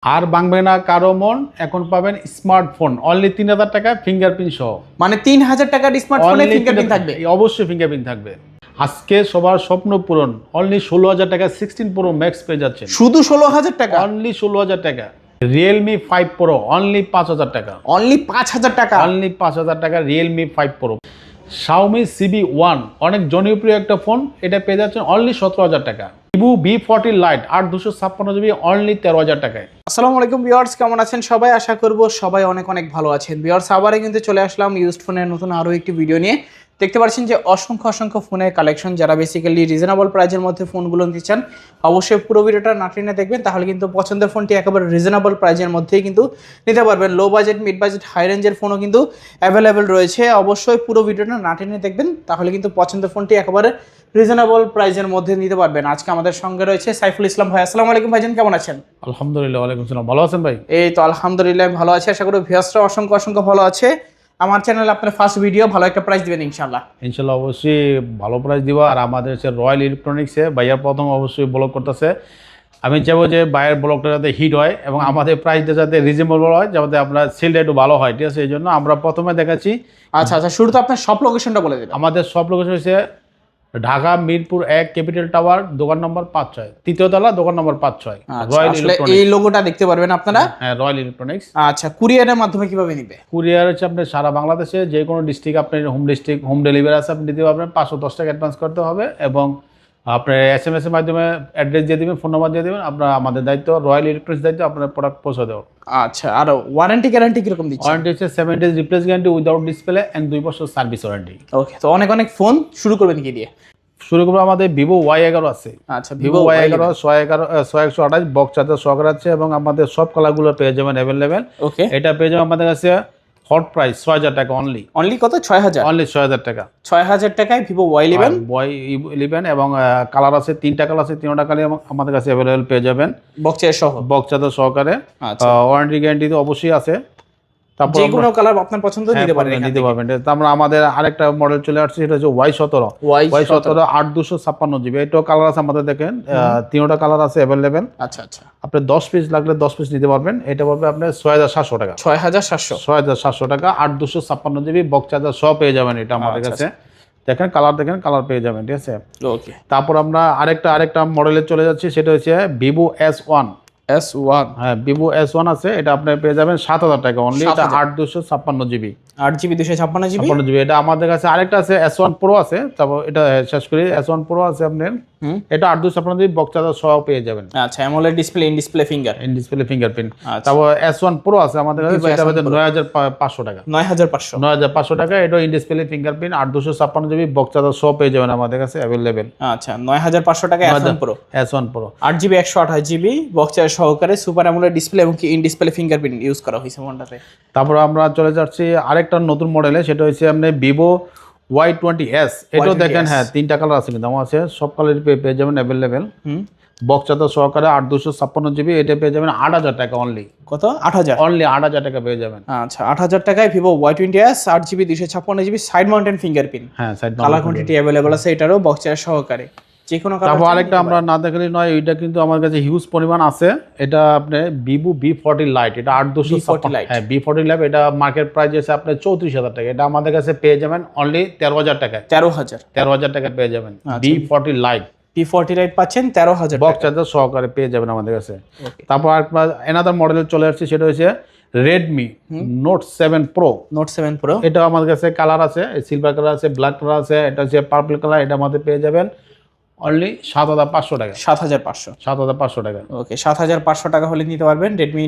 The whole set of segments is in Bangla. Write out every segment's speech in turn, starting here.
আর ভাঙবে না কারো মন, এখন পাবেন স্মার্টফোন অনলি 3000 টাকা ফিঙ্গারপ্রিন্ট সহ। মানে 3000 টাকার স্মার্টফোনে Only ফিঙ্গারপ্রিন্ট 3000 থাকবে। অবশ্যই ফিঙ্গারপ্রিন্ট থাকবে। আজকে সবার স্বপ্ন পূরণ, অনলি 16000 টাকা 16 প্রো ম্যাক্স পেয়ে যাচ্ছেন। শুধু 16000 টাকা, অনলি 16000 টাকা। রিয়েলমি 5 প্রো অনলি 5000 টাকা। অনলি 5000 টাকা। অনলি 5000 টাকা রিয়েলমি 5 প্রো। Xiaomi CB1 অনেক জনপ্রিয় একটা ফোন, এটা পেয়ে যাচ্ছেন অনলি 17000 টাকা। Vivo V40 Lite 8256 GB only 13000 টাকায়। আসসালামু আলাইকুম ভিউয়ার্স, কেমন আছেন সবাই? আশা করব সবাই অনেক অনেক ভালো আছেন। ভিউয়ার্স, আবারও কিন্তু চলে আসলাম ইউজড ফোনের নতুন আরও একটি ভিডিও নিয়ে। দেখতে পাচ্ছেন যে অসংখ্য ফোনের কালেকশন। যারা বেসিক্যালি রিজনেবল প্রাইজের মধ্যে ফোনগুলো নিতে চান, অবশ্যই পুরো ভিডিওটা না টেনে দেখবেন, তাহলে কিন্তু পছন্দের ফোনটি একেবারে রিজনেবল প্রাইজের মধ্যেই কিন্তু নিতে পারবেন। Low budget, mid budget, high রেঞ্জের ফোনও কিন্তু অ্যাভেলেবেল রয়েছে। অবশ্যই পুরো ভিডিওটা না টেনে দেখবেন, তাহলে কিন্তু পছন্দের ফোনটি একেবারে রিজনেবল প্রাইজের মধ্যে নিতে পারবেন। আজকে আমাদের সঙ্গে রয়েছে সাইফুল ইসলাম ভাই। আসসালামু আলাইকুম ভাইজান, কেমন আছেন? আলহামদুলিল্লাহ, ওয়ালাইকুম আসসালাম। ভালো আছেন ভাই? এই তো আলহামদুলিল্লাহ ভালো আছে। আশা করি ভিউয়ার্সরা অসংখ্য ভালো আছে। আমার চ্যানেলে আপনার ফার্স্ট ভিডিও, ভালো একটা প্রাইস দিবেন ইনশাআল্লাহ। ইনশাল্লাহ অবশ্যই ভালো প্রাইস দিব। আর আমাদের হচ্ছে রয়্যাল ইলেকট্রনিক্সে ভাইয়ার প্রথম অবশ্যই ব্লগ করতেছে। আমি চাইবো যে ভাইয়ের ব্লগটা যাতে হিট হয় এবং আমাদের প্রাইসটা যাতে রিজনেবল হয়, যাতে আপনার সেলটা একটু ভালো হয়, ঠিক আছে? এই জন্য আমরা প্রথমে দেখাচ্ছি। আচ্ছা, শুরুতে আপনার সব লোকেশনটা বলে দেবেন। আমাদের সব লোকেশন হচ্ছে ঢাকা মিরপুর 1 ক্যাপিটাল টাওয়ার, দোকান নম্বর 5-6, তৃতীয় তলা, দোকান নম্বর 5-6, রয়্যাল আসলে ইলেকট্রনিক্স। এই লোগোটা দেখতে পারবেন আপনারা। হ্যাঁ, রয়্যাল ইলেকট্রনিক্স। আচ্ছা, কুরিয়ারের মাধ্যমে কিভাবে নিবে? কুরিয়ার হচ্ছে আপনার সারা বাংলাদেশে যে কোনো ডিস্ট্রিক্ট, আপনার হোম ডেলিভারি আছে, আপনি দিতে পারবেন। 510 টাকা অ্যাডভান্স করতে হবে এবং আপনার SMS এর মাধ্যমে অ্যাড্রেস দিয়ে দেবেন, ফোন নাম্বার দিয়ে দেবেন। আপনার আমাদের দায়িত্ব, রয়্যাল ইলেকট্রনিক্স দায়িত্ব আপনার প্রোডাক্ট পৌঁছে দেওয়া। আচ্ছা, আর ওয়ারেন্টি গ্যারান্টি কিরকম দিচ্ছে? ওয়ারেন্টি হচ্ছে 7 days replace guarantee without display and 2 বছর সার্ভিস ওয়ারেন্টি। ওকে, তো অনেক ফোন শুরু করবেন কি দিয়ে? শুরু করবো আমাদের ভিভো Y11 আছে। আচ্ছা, ভিভো Y11 100 বক্স চার্জার সহকারে আছে এবং আমাদের সব কালারগুলো পেয়ে যাবেন অ্যাভেলেবেল। ওকে, এটা পেয়ে যাবেন আমাদের কাছে হট প্রাইস 6000 টাকা অনলি। অনলি কত? 6000। অনলি 6000 টাকা। 6000 টাকায় ভিভো Y11। Y11 এবং কালার আছে, 3টা কালার আছে, 3টা কালার আমাদের কাছে অ্যাভেলেবেল পেয়ে যাবেন বক্সের সহ, বক্স চার্জার সহকারে। আচ্ছা, ওয়ারেন্টি গ্যারান্টি তো অবশ্যই আছে। তারপর যে কোনো কালার আপনার পছন্দ নিতে পারেন, নিতে পারবেন। তারপর আমাদের আরেকটা মডেল চলে আসছে, সেটা হচ্ছে Y17 8256 জিবি। এটাও কালার আছে আমাদের, দেখেন 3টা কালার আছে অ্যাভেলেবেল। আচ্ছা, আপনি 10 পিস লাগলে 10 পিস নিতে পারবেন। এটা পড়বে আপনার 6700 টাকা। 6700 টাকা 8256 জিবি বক্স চার্জার সহ পেয়ে যাবেন এটা আমাদের কাছে। দেখেন কালার পেয়ে যাবেন, ঠিক আছে? ওকে, তারপর আমরা আরেকটা মডেলে চলে যাচ্ছি, সেটা হচ্ছে ভিভো S1। হ্যাঁ, ভিভো S1 আছে, এটা আপনি পেয়ে যাবেন 7000 টাকা অনলি। এটা 8256 জিবি, 8GB 256 জিবি। এটা আমাদের কাছে আরেকটা আছে S1 Pro আছে। তারপর এটা শেষ করি, S1 Pro আছে আপনার, এটা 8256 জিবি বক্স চার্জার সহ পেয়ে যাবেন। আচ্ছা, AMOLED display, in display finger, fingerprint. তারপর S1 Pro আছে আমাদের কাছে, সেটা হচ্ছে 9500 টাকা। 9500 টাকা। এটা in display fingerprint 8256 GB box charger সহ পেয়ে যাবেন আমাদের কাছে অ্যাভেলেবেল। আচ্ছা, 9500 টাকা S1 Pro 8GB 128GB box charger সহকারে সুপার অ্যামোলেড ডিসপ্লে এবং ইন ডিসপ্লে ফিঙ্গারপ্রিন্ট ইউজ করা হয়েছে ফোনটাতে। তারপর আমরা চলে যাচ্ছি আরেকটা নতুন মডেলে, সেটা হচ্ছে আপনার ভিভো Y20s। এটাও দেখেন, হ্যাঁ 3টা কালার আছে, কিন্তু আমার আছে সব কালার পেয়ে যাবেন অ্যাভেলেবেল। বক্স চার্জার সহকারে 8256 জিবি। এটা পেয়ে যাবেন 8000 টাকা অনলি। কত? 8000? অনলি 8000 টাকা পেয়ে যাবেন। আচ্ছা, 8000 টাকায় Vivo Y20s 8GB 256GB side mountain fingerprint. হ্যাঁ, সাইড কালার কোয়ান্টিটি অ্যাভেলেবল আছে, এটারও বক্স চার্জার সহকারে যে কোনো কালার। তারপর আরেকটা আমরা না দেখালে নয়, ওইটা কিন্তু আমার কাছে হিউজ পরিমাণ আছে। এটা আপনার ভিভো V40 Lite, এটা 8256। হ্যাঁ, V40 Lite, এটা মার্কেট প্রাইস আছে আপনার 34000 টাকা। এটা আমাদের কাছে পেয়ে যাবেন অনলি 13000 টাকায়। 13000 টাকা পেয়ে যাবেন V40 Lite। P40 Lite পাচ্ছেন 13000 বক্স চার্জার সহকারে পেয়ে যাবেন আমাদের কাছে। তারপর এনাদার মডেলে চলে আসছে, সেটা হচ্ছে Redmi Note 7 Pro। এটা আমাদের কাছে কালার আছে, সিলভার কালার আছে, ব্ল্যাক কালার আছে, এটা হচ্ছে পার্পল কালার। এটা আমাদের পেয়ে যাবেন অনলি 7500 টাকা। 7500 টাকা। ওকে, 7500 টাকা হলে নিতে পারবেন Redmi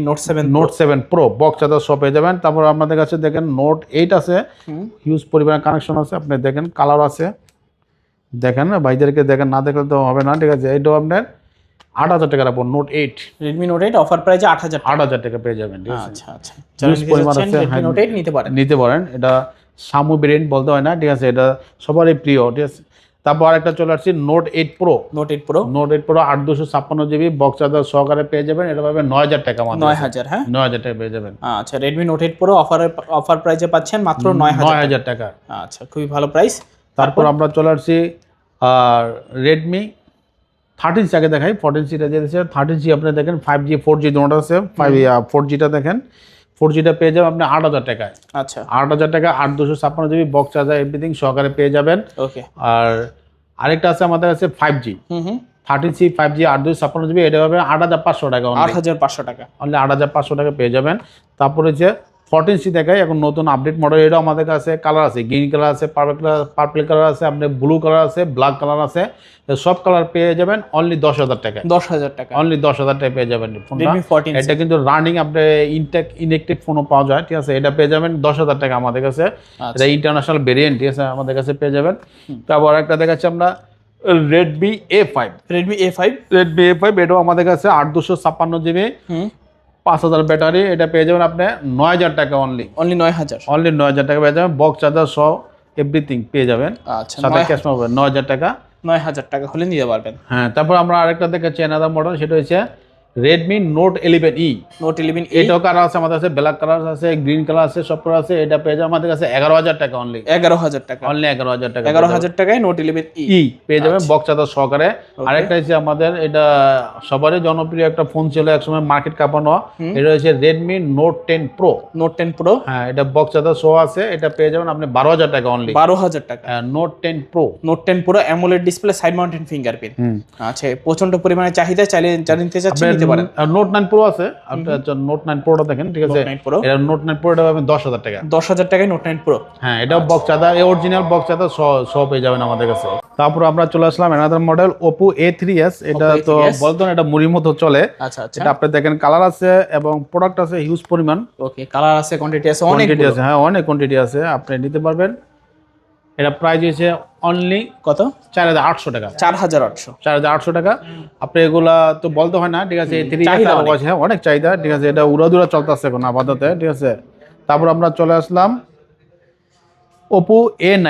Note 7 Pro box charger সহ পেয়ে যাবেন। তারপর আমাদের কাছে দেখেন Note 8 আছে, হিউজ পরিমাণ কানেকশন আছে। আপনি দেখেন কালার আছে, দেখেন ভাইদেরকে দেখেন, না দেখলে তো হবে না, ঠিক আছে? এটাও আপনার 8000 টাকার উপর Redmi Note 8 অফার প্রাইসে 8000 টাকা পেয়ে যাবেন, ঠিক আছে? আচ্ছা, হিউজ পরিমাণ আছে, Redmi Note 8 নিতে পারেন। এটা সামু ব্র্যান্ড বলতে হয় না, ঠিক আছে? এটা সবারই প্রিয়, ঠিক আছে? তারপর আরেকটা চলে আসছে Note 8 Pro 8256 GB box charger সহকারে পেয়ে যাবেন। এটা পাবেন 9000 টাকা। 9000? হ্যাঁ, 9000 টাকা পেয়ে যাবেন। আচ্ছা, Redmi Note 8 Pro অফার প্রাইসে পাচ্ছেন মাত্র 9000 টাকা। আচ্ছা, খুবই ভালো প্রাইস। তারপর আমরা চলে আসছি Redmi 13C আগে দেখাই, 14C যেতেছে। 13C আপনি দেখেন 5G 4G দুটো আছে। 4Gটা দেখেন, 4Gটা পেয়ে যাবেন আপনি 8,000 টাকায়। আচ্ছা 8,000 টাকা 8/256 GB বক্স চার্জার এভরিথিং সহকারে পেয়ে যাবেন। ওকে। আর আরেকটা আছে আমাদের কাছে 5G 13C 5G 8/256 GB, এটা হবে 8,500 টাকা। 8,500 টাকা, অনলি 8,500 টাকা পেয়ে যাবেন। তারপরে যে 14C দেখায়, এখন নতুন আপডেট মডেল, এটাও আমাদের কাছে কালার আছে, গ্রিন কালার আছে, পার্পল কালার আছে, আপনার ব্লু কালার আছে, ব্ল্যাক কালার আছে, সব কালার পেয়ে যাবেন অনলি 10,000 টাকা। 10,000 টাকা, অনলি 10,000 টাকা পেয়ে যাবেন ফোনটা। Redmi 14C এটা কিন্তু রানিং আপনার ইনএক্টিভ ফোনও পাওয়া যায়, ঠিক আছে। এটা পেয়ে যাবেন 10,000 টাকা আমাদের কাছে। এটা ইন্টারন্যাশনাল ভেরিয়েন্ট, ঠিক আছে, আমাদের কাছে পেয়ে যাবেন। তারপর একটা দেখাচ্ছি আমরা Redmi A5। Redmi A5 এটাও আমাদের কাছে 8/256 GB, 5,000 ব্যাটারি। এটা পেয়ে যাবেন আপনি 9,000 টাকা অনলি। 9,000 অনলি 9,000 টাকা পেয়ে যাবেন, বক্স চার্জার সহ এভরিথিং পেয়ে যাবেন। আচ্ছা সাথে ক্যাশ পাবেন 9,000 টাকা। 9,000 টাকা হলে নিতে পারবেন। হ্যাঁ, তারপর আমরা আরেকটা দেখাচ্ছি অ্যানাদার মডেল, সেটা হচ্ছে Redmi Note 11E। Note 11E এটাও কালার আছে আমাদের কাছে, ব্ল্যাক কালার আছে, গ্রিন কালার আছে, সব কালার আছে। এটা পেয়ে যাবেন আমাদের কাছে 11,000 টাকা অনলি। 11,000 টাকা, অনলি 11,000 টাকা। 11,000 টাকায় Note 11E পেয়ে যাবেন বক্স চার্জার সহকারে। আরেকটা হচ্ছে আমাদের, এটা সবারই জনপ্রিয় একটা ফোন ছিল একসময়, মার্কেট কাঁপানো। এটা হচ্ছে Redmi Note 10 Pro। Note 10 Pro, হ্যাঁ, এটা বক্স চার্জার সহ আছে। এটা পেয়ে যাবেন আপনি 12,000 টাকা অনলি। 12,000 টাকা। Note 10 Pro। Note 10 Pro AMOLED display, side mounted fingerprint. আচ্ছা, প্রচন্ড পরিমাণে চাহিদা, চাইলে যারা নিতে চাচ্ছেন নিতে পারেন। Note 9 Pro আছে, আপনার Note 9 Proটা দেখেন, ঠিক আছে। Note 9 Pro, এটা Note 9 Pro, এটা পাবেন 10,000 টাকা। 10,000 টাকায় Note 9 Pro। হ্যাঁ, এটাও box charger, original box charger সহ পেয়ে যাবেন আমাদের কাছে। তারপর আমরা চলে আসলাম অ্যানাদার মডেল Oppo A3s। এটা তো বলতো এটা মুড়ির মতো চলে। আচ্ছা আচ্ছা, এটা আপনি দেখেন কালার আছে এবং প্রোডাক্ট আছে হিউজ পরিমাণ। ওকে, কালার আছে, কোয়ান্টিটি আছে, অনেক কোয়ান্টিটি আছে, হ্যাঁ অনেক কোয়ান্টিটি আছে, আপনি নিতে পারবেন। এটা প্রাইস হচ্ছে অনলি কত? 4,800 টাকা। 4,800 4,800 টাকা। আপনি এগুলা তো বলতে হয় না, ঠিক আছে। চাহিদা অনেক। হ্যাঁ অনেক চাহিদা, ঠিক আছে। এটা উড়াদুরা চলতেছে এখন আপাতত, ঠিক আছে। তারপর আমরা চলে আসলাম Oppo A9।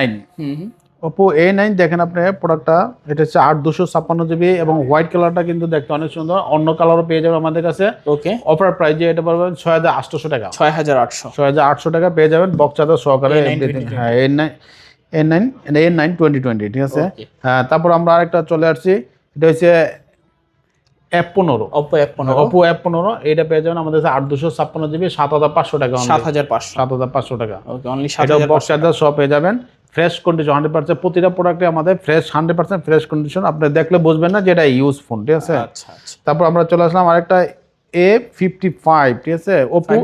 Oppo A9 দেখেন আপনি প্রোডাক্টটা, এটা হচ্ছে 8/256 GB এবং হোয়াইট কালারটা কিন্তু দেখতে অনেক সুন্দর। অন্য কালারও পেয়ে যাবেন আমাদের কাছে। ওকে, অফার প্রাইজে এটা পাবেন 6,800 টাকা। 6,800 6,800 টাকা পেয়ে যাবেন বক্স চার্জার সহকারে। হ্যাঁ, A9 2020, ঠিক আছে। হ্যাঁ, তারপর আমরা আরেকটা চলে আসছি, এটা হচ্ছে F15। Oppo F15 এটা পেয়ে যাবেন আমাদের কাছে 8/256 GB, 7,500 টাকা। 7,500 টাকা। ওকে, অনলি এটা বক্স চার্জার সহ পেয়ে যাবেন, ফ্রেশ কন্ডিশন 100%। প্রতিটা প্রোডাক্টে আমাদের ফ্রেশ 100% ফ্রেশ কন্ডিশন, আপনি দেখলে বুঝবেন না যে এটা ইউজ ফোন, ঠিক আছে। আচ্ছা আচ্ছা, তারপর আমরা চলে আসলাম আরেকটা A55, ঠিক আছে। Oppo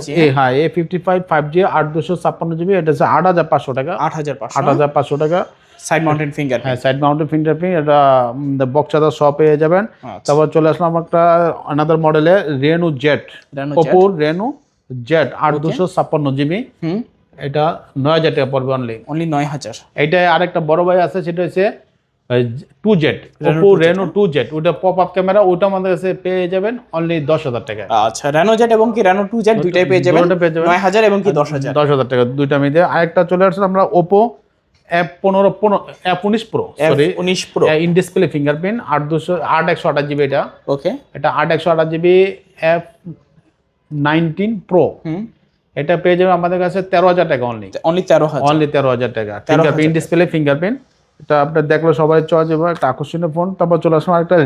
A55 5G 8/256 GB, এটা হচ্ছে 8,500 টাকা। 8,500 টাকা। সাইড মাউন্টেড ফিঙ্গার, হ্যাঁ, সাইড মাউন্টেড ফিঙ্গারপ্রিন্ট, এটা বক্স চার্জার সহ পেয়ে যাবেন। তারপর চলে আসলাম একটা আনাদার মডেলে Reno Z। Oppo Reno Z 8/256 GB, এটা 9,000 টাকা পড়বে অনলি। 9,000। এইটা আরেকটা বড় ভাই আছে, সেটা হচ্ছে 2Z, Oppo Reno 2Z। ওটা পপ আপ ক্যামেরা, ওটা আমাদের কাছে পেয়ে যাবেন অনলি 10,000 টাকা। আচ্ছা, Reno Z এবং কি Reno 2Z দুইটাই পেয়ে যাবেন 9,000 এবং কি 10,000 টাকা, দুইটা মিলে। আরেকটা চলে আসছে আমরা Oppo F19 Pro, sorry F19 Pro, in display fingerprint 8/128 GB। এটা ওকে, এটা 8/128 GB F19 Pro। এটা পেয়ে যাবে আমাদের কাছে 13,000 টাকা অনলি। 13,000 টাকা। ফিঙ্গারপ্রিন্ট ডিসপ্লে ফিঙ্গারপ্রিন্ট, এটা আপনি দেখলে সবাই চয়েস যাবে, একটা আকর্ষণীয় ফোন। তারপর চলে আসলাম আরেকটা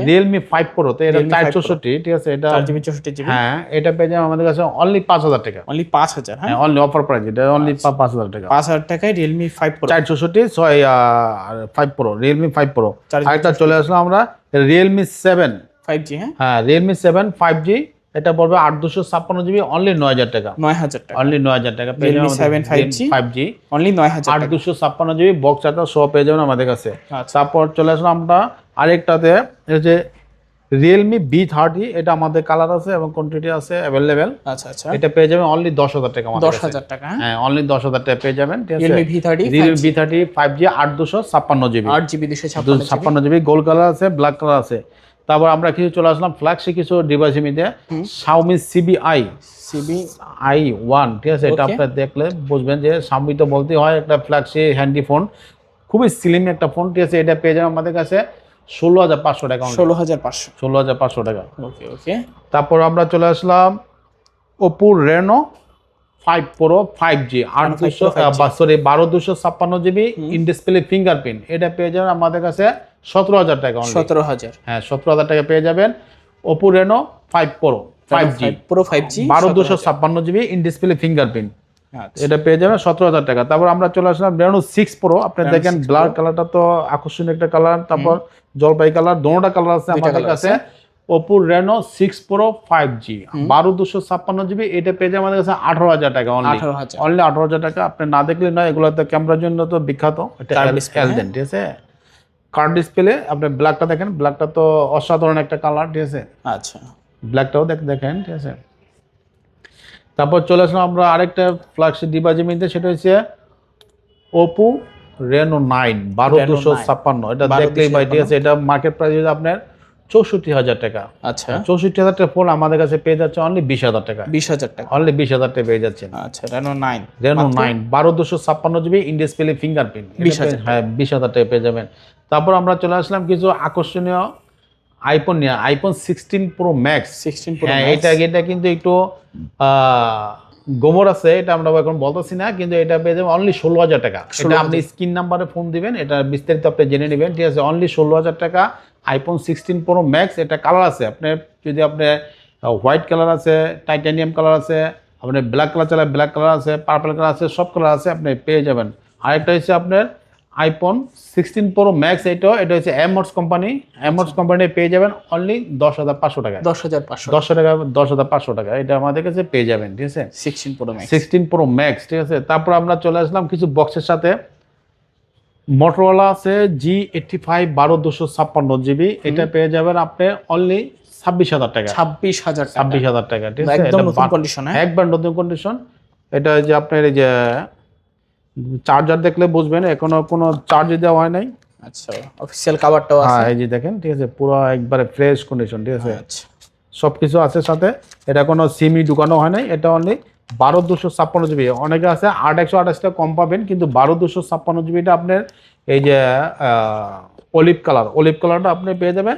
Realme 5 Pro, তো এটা 464, ঠিক আছে। এটা 4GB। হ্যাঁ, এটা পেয়ে যাবে আমাদের কাছে অনলি 5,000 টাকা। 5,000। হ্যাঁ, অনলি অফার প্রাইস, এটা অনলি 5,000 টাকা। 5,000 টাকায় Realme 5 Pro 464 5 Pro, Realme 5 Pro। আরেকটা চলে আসলাম আমরা Realme 7 5G। হ্যাঁ, Realme 7 5G, এটা পড়বে 8/256 GB, অনলি 9,000 টাকা। 9,000 টাকা, অনলি 9,000 টাকা পেয়ে Realme যাবেন 7 5G অনলি 9,000 টাকা। 8/256 GB বক্স চার্জার সহ পেয়ে যাবেন আমাদের কাছে। তারপর চলে আসলাম আমরা আরেকটাতে, এটা যে Realme B30, এটা আমাদের কালার আছে এবং কোয়ান্টিটি আছে अवेलेबल। আচ্ছা আচ্ছা, এটা পেয়ে যাবেন অনলি 10,000 টাকা আমাদের কাছে। 10,000 টাকা। হ্যাঁ, অনলি 10,000 টাকা পেয়ে যাবেন, ঠিক আছে। Realme B30 5G 8/256 GB, 8GB 256 GB gold colour আছে, ব্ল্যাক কালার আছে। তারপর আমরা কিছু চলে আসলাম ফ্ল্যাগশিপ কিছু ডিভাইসের মধ্যে, Xiaomi CBI1, ঠিক আছে। এটা আপনারা দেখলে বুঝবেন যে Xiaomi তো বলতে হয় একটা ফ্ল্যাগশিপ হ্যান্ডি ফোন, খুবই স্লিম একটা ফোন, ঠিক আছে। এটা পেয়ে যাবেন আমাদের কাছে 16,500 টাকা। 16,500 টাকা। ওকে ওকে। তারপর আমরা চলে আসলাম Oppo Reno 5 Pro 5G 1256 GB in display fingerprint, এটা পেয়ে যাবেন আমাদের কাছে 17,000 টাকা। 17,000, হ্যাঁ 17,000 টাকা পেয়ে যাবেন Oppo Reno 5 Pro 5G Pro 5G 12/256 GB in display fingerprint, এটা পেয়ে যাবেন 17,000 টাকা। তারপর আমরা চলে আসলাম Reno 6 Pro, আপনি দেখেন ব্ল্যাক কালারটা তো আকর্ষণীয় একটা কালার, তারপর জলপাই কালার, দুটোটা কালার আছে আমাদের কাছে। Oppo Reno 6 Pro 5G 12/256 GB, এটা পেয়ে যাবেন আমাদের কাছে 18,000 টাকা অনলি 18,000 টাকা। আপনি না দেখলে নয়, এগুলো তো ক্যামেরার জন্য তো বিখ্যাত, এটা L10, ঠিক আছে। কার্ড ডিসপ্লে, আপনি ব্ল্যাকটা দেখেন, ব্ল্যাকটা তো অসাধারণ একটা কালার, ঠিক আছে। আচ্ছা, ব্ল্যাকটাও দেখেন, ঠিক আছে। তারপর চলে আসলাম আমরা আরেকটা ফ্ল্যাগশিপ ডিভাইসের মধ্যে, সেটা হচ্ছে Oppo Reno 9 12/256, এটা দেখলেই ভাই, ঠিক আছে। এটা মার্কেট প্রাইস আপনার 64,000 টাকা। আচ্ছা, 64,000 টাকা ফোন আমাদের কাছে পেয়ে যাচ্ছে অনলি 20,000 টাকা। 20,000 টাকা, অনলি 20,000 টাকা পেয়ে যাচ্ছেন। আচ্ছা, Reno 9 12/256 GB in display fingerprint, 20,000, হ্যাঁ 20,000 টাকা পেয়ে যাবেন। তারপর আমরা চলে আসলাম কিছু আকর্ষণীয় আইফোন নিয়ে, iPhone 16 Pro Max। হ্যাঁ, এটা কিন্তু একটু গোমর আছে, এটা আমরা এখন বলতেছি না, কিন্তু এটা পেয়ে যাবেন অনলি 16,000 টাকা। এটা আপনি স্ক্রিন নাম্বারে ফোন দিবেন, এটা বিস্তারিত আপনি জেনে নেবেন, ঠিক আছে। অনলি 16,000 টাকা iPhone 16 Pro Max। এটা কালার আছে, আপনি যদি আপনি হোয়াইট কালার আছে, টাইটানিয়াম কালার আছে, আপনি ব্ল্যাক কালার চালায় ব্ল্যাক কালার আছে, পার্পল কালার আছে, সব কালার আছে, আপনি পেয়ে যাবেন। আরেকটা হচ্ছে আপনার iPhone 16 Pro Max, এটা হচ্ছে Amorous কোম্পানি, Amorous কোম্পানি পেয়ে যাবেন অনলি 10,500 টাকা। 10,500 টাকা এটা আমাদের কাছে পেয়ে যাবেন, ঠিক আছে। 16 Pro Max, ঠিক আছে। তারপর আমরা চলে আসলাম কিছু বক্সের সাথে। Motorola আছে G85 12/256 GB, এটা পেয়ে যাবেন আপনি অনলি 26,000 টাকা। 26,000 টাকা, ঠিক আছে। একদম নতুন কন্ডিশন, একবার নতুন কন্ডিশন। এটা যে আপনার এই যে চার্জার দেখলে বুঝবেন এখনো কোনো চার্জ দেওয়া হয় নাই। আচ্ছা, অফিশিয়াল কভারটাও আছে, হ্যাঁ এই যে দেখেন, ঠিক আছে, পুরো একবারে ফ্রেশ কন্ডিশন, ঠিক আছে। আচ্ছা, সবকিছু আছে সাথে, এটা কোনো সিমই ঢুকানো হয় নাই। এটা অনলি 12/256 GB। অনেকে আছে 8/128টা কম পাবেন, কিন্তু 12/256 GBটা আপনার এই যে অলিভ কালারটা আপনি পেয়ে যাবেন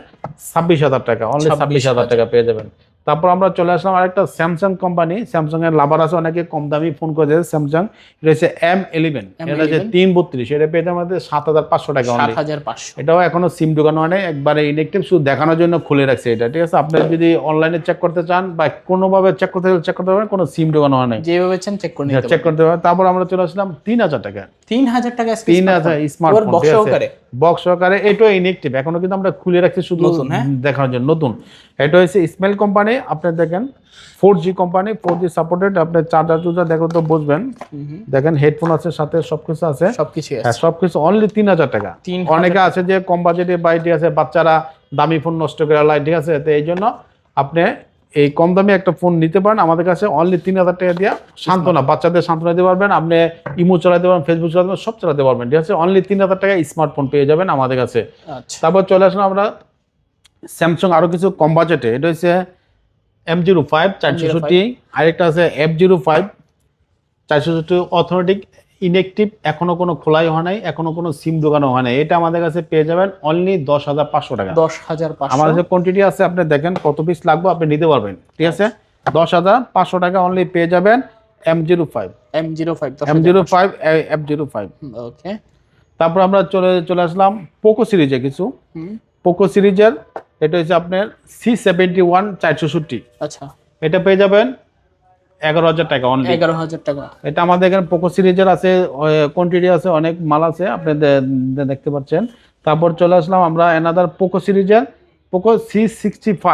26,000 টাকা, অনলি 26,000 টাকা পেয়ে যাবেন। তারপর আমরা চলে আসলাম আরেকটা স্যামসাং কোম্পানি, স্যামসাং এর লাভার আছে অনেকে, কম দামি ফোন করে স্যামসাং, এটা হচ্ছে M11, এটা হচ্ছে 332, এটা পেয়ে যাবেন আমাদের 7,500 টাকা অনলি। 7,500, এটাও এখনো সিম ঢোকানো হয় নাই, একবারে ইনঅ্যাক্টিভ, শুধু দেখানোর জন্য খুলে রাখছে এটা, ঠিক আছে। আপনি যদি অনলাইনে চেক করতে চান বা কোনোভাবে চেক করতে পারবেন, কোনো সিম ঢোকানো হয় নাই, যেভাবে চান চেক করতে পারবেন। তারপর আমরা চলে আসলাম 3,000 টাকা, 3,000 টাকা 3,000 স্মার্টফোন, বক্স সহকারে, এটাও ইনঅ্যাক্টিভ, এখনো কিন্তু আমরা খুলে রাখছি শুধু দেখানোর জন্য, নতুন। এটা হচ্ছে স্মেল কোম্পানি, আপনি দেখেন 4G কোম্পানি, 4G সাপোর্টেড। আপনি চার্জার দেখো তো বুঝবেন, দেখেন হেডফোন আছে সাথে, সবকিছু আছে, সবকিছু অনলি 3,000 টাকা। অনেকে আছে যে কম বাজেটে বাইটি আছে, বাচ্চারা দামি ফোন নষ্ট করে লাই, ঠিক আছে। তো এই জন্য আপনি এই কম দামি একটা ফোন নিতে পারেন আমাদের কাছে অনলি 3,000 টাকা দিয়ে। সান্ত্বনা, বাচ্চাদের সান্ত্বনা দিতে পারবেন, আপনি ইমো চালাতে পারবেন, ফেসবুক চালাতে পারবেন, সব চালাতে পারবেন, ঠিক আছে। অনলি 3,000 টাকা স্মার্টফোন পেয়ে যাবেন আমাদের কাছে। তারপর চলে আসলাম আমরা স্যামসাং আরো কিছু কম বাজেটে, এটা হচ্ছে M05 460, আরেকটা আছে F05 460 অথেন্টিক ইনঅ্যাক্টিভ, এখনো কোনো খোলাই হয় নাই, এখনো কোনো সিম ঢোকানো হয় নাই। এটা আমাদের কাছে পেয়ে যাবেন অনলি 10,500 টাকা। 10,500 আমাদের কাছে কোয়ান্টিটি আছে, আপনি দেখেন কত পিস লাগবে আপনি নিতে পারবেন, ঠিক আছে। 10,500 টাকা অনলি পেয়ে যাবেন M05 F05। ওকে, তারপর আমরা চলে আসলাম পোকো সিরিজে কিছু। পোকো সিরিজের এটা হচ্ছে আপনার C71 460, আচ্ছা, এটা পেয়ে যাবেন 11,000 টাকা অনলি। 11,000 টাকা। এটা আমাদের এখানে পোকো সিরিজের আছে, কোয়ান্টিটি আছে, অনেক মাল আছে, আপনি দেখতে পাচ্ছেন। তারপর চলে আসলাম আমরা এনাদার পোকো সিরিজের পোকো C65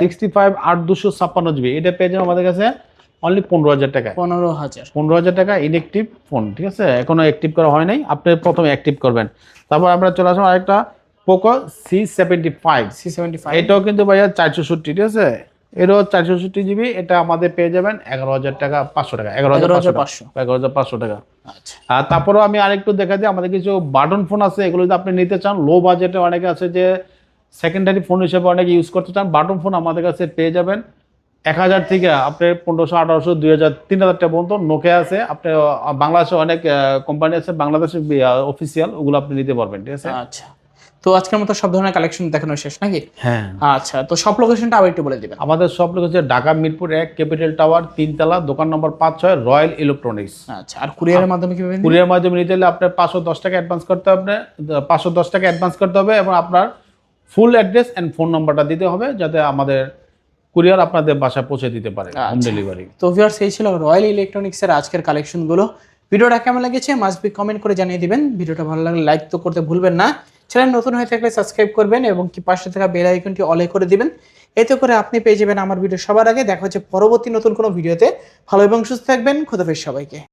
8/256 GB, এটা পেয়ে যাবেন আমাদের কাছে অনলি 15,000 টাকা। 15,000 টাকা ইনঅ্যাক্টিভ ফোন, ঠিক আছে, এখনো অ্যাক্টিভ করা হয় নাই, আপনি প্রথমে অ্যাক্টিভ করবেন। তারপর আমরা চলে আসলাম আরেকটা পোকো C75, এটাও কিন্তু ভাইয়া 460, ঠিক আছে, এরও 460 GB, এটা আমাদের পেয়ে যাবেন 11,000 টাকা 500 টাকা, 11,500 টাকা। আর তারপরেও আমি আরেকটু দেখা দিই, আমাদের কিছু বাটন ফোন আছে, এগুলো যদি আপনি নিতে চান, লো বাজেটে অনেকে আছে যে সেকেন্ডারি ফোন হিসেবে অনেকে ইউজ করতে চান, বাটন ফোন আমাদের কাছে পেয়ে যাবেন 1,000 থেকে আপনার 1,500, 1,800, 2,000, 3,000 টাকা পর্যন্ত। নোকিয়া আছে, আপনার বাংলাদেশে অনেক কোম্পানি আছে, বাংলাদেশের অফিসিয়াল, ওগুলো আপনি নিতে পারবেন, ঠিক আছে। আচ্ছা, তো আজকের মতো সব ধরনের কালেকশন দেখানো শেষ নাকি? হ্যাঁ। আচ্ছা, তো সব লোকেশনটা আবার একটু বলে দিবেন। আমাদের সব লোক হচ্ছে ঢাকা মিরপুর 1 ক্যাপিটাল টাওয়ার 3 তলা, দোকান নম্বর 5-6, রয়্যাল ইলেকট্রনিক্স। আচ্ছা, আর কুরিয়ারের মাধ্যমে কিভাবে নেবেন? কুরিয়ার মাধ্যমে নিতে হলে আপনার 510 টাকা অ্যাডভান্স করতে হবে, 510 টাকা অ্যাডভান্স করতে হবে এবং আপনার ফুল অ্যাড্রেস এন্ড ফোন নাম্বারটা দিতে হবে যাতে আমাদের কুরিয়ার আপনাদের বাসায় পৌঁছে দিতে পারে, হোম ডেলিভারি। তো ভিউয়ার্স, এই ছিল রয়্যাল ইলেকট্রনিক্সের আজকের কালেকশনগুলো। ভিডিওটা কেমন লেগেছে মাস্ট বি কমেন্ট করে জানিয়ে দিবেন। ভিডিওটা ভালো লাগলে লাইক তো করতে ভুলবেন না। চ্যানেল নতুন হয়ে থাকলে সাবস্ক্রাইব করবেন এবং কি পাশে থাকা বেল আইকনটি অলে করে দিবেন। এতে করে আপনি পেয়ে যাবেন আমার ভিডিও সবার আগে। দেখা হচ্ছে পরবর্তী নতুন কোনো ভিডিওতে। ভালো এবং সুস্থ থাকবেন। খোদাফেজ সবাইকে।